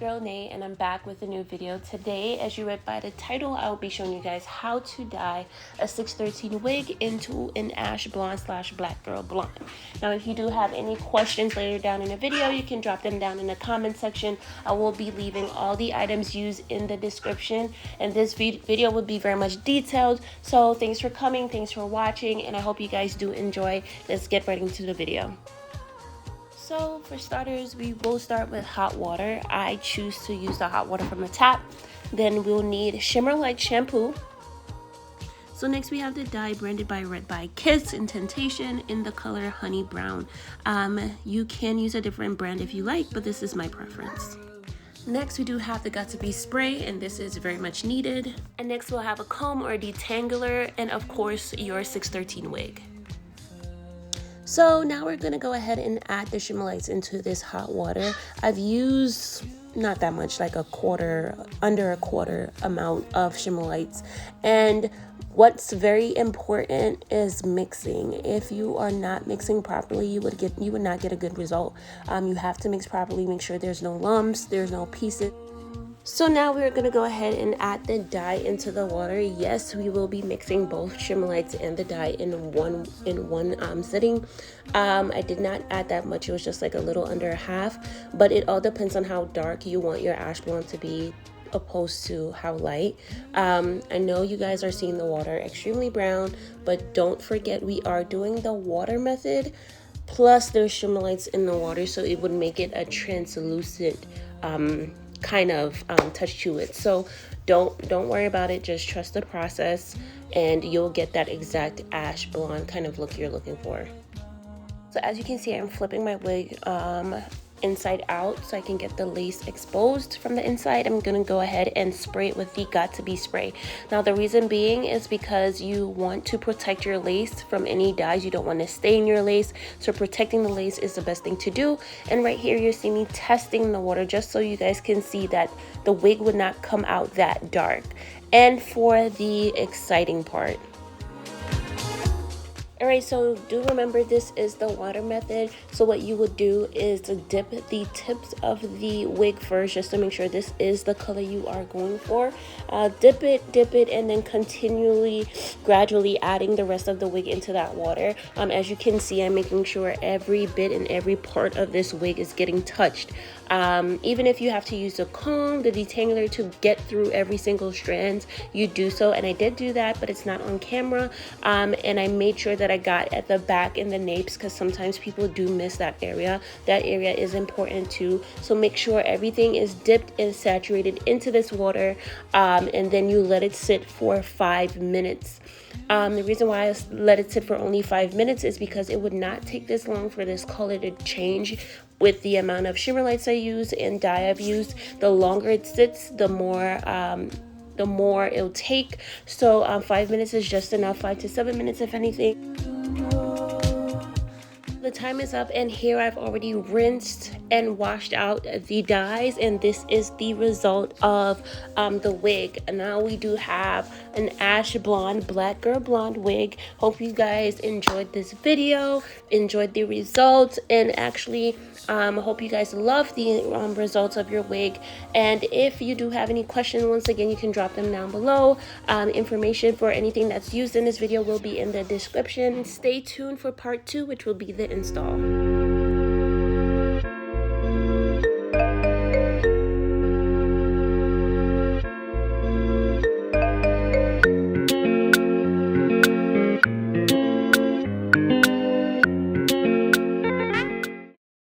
your girl Naay, and I'm back with a new video. Today, as you read by the title, I will be showing you guys how to dye a 613 wig into an ash blonde slash black girl blonde. Now, if you do have any questions later down in the video, you can drop them down in the comment section. I will be leaving all the items used in the description, and this video will be very much detailed. So thanks for coming, thanks for watching, and I hope you guys do enjoy. Let's get right into the video. So for starters, we will start with hot water. I choose to use the hot water from the tap. Then we'll need Shimmer Light shampoo. So next we have the dye branded by Red by Kiss in Temptation in the color Honey Brown. You can use a different brand if you like, but this is my preference. Next, we do have the Got To Be spray, and this is very much needed. And next we'll have a comb or a detangler, and of course your 613 wig. So now we're gonna go ahead and add the shimmer lights into this hot water. I've used not that much, like under a quarter amount of shimmer lights. And what's very important is mixing. If you are not mixing properly, you would not get a good result. You have to mix properly, make sure there's no lumps, there's no pieces. So now we're going to go ahead and add the dye into the water. Yes, we will be mixing both shimmer lights and the dye in one sitting. I did not add that much. It was just like a little under a half, but it all depends on how dark you want your ash blonde to be opposed to how light. I know you guys are seeing the water extremely brown, but don't forget we are doing the water method plus there's shimmer lights in the water, so it would make it a translucent kind of touch to it. So don't worry about it, just trust the process and you'll get that exact ash blonde kind of look you're looking for. So as you can see, I'm flipping my wig inside out so I can get the lace exposed from the inside. I'm gonna go ahead and spray it with the Got To Be spray. Now the reason being is because you want to protect your lace from any dyes. You don't want to stain your lace, so protecting the lace is the best thing to do. And right here you see me testing the water just so you guys can see that the wig would not come out that dark. And for the exciting part, alright, so do remember this is the water method. So what you would do is to dip the tips of the wig first just to make sure this is the color you are going for. Dip it, and then gradually adding the rest of the wig into that water. As you can see, I'm making sure every bit and every part of this wig is getting touched. Even if you have to use the comb, the detangler to get through every single strand, you do so. And I did do that, but it's not on camera. And I made sure that I got at the back and the napes because sometimes people do miss that area. That area is important too. So make sure everything is dipped and saturated into this water, and then you let it sit for 5 minutes. The reason why I let it sit for only 5 minutes is because it would not take this long for this color to change. With the amount of shimmer lights I use and dye I've used, the longer it sits, the more it'll take. So 5 minutes is just enough, 5 to 7 minutes if anything. The time is up, and here I've already rinsed and washed out the dyes, and this is the result of the wig. And now we do have an ash blonde black girl blonde wig. Hope you guys enjoyed this video, enjoyed the results, and actually hope you guys love the results of your wig. And if you do have any questions, once again you can drop them down below. Information for anything that's used in this video will be in the description. Stay tuned for part 2, which will be the install.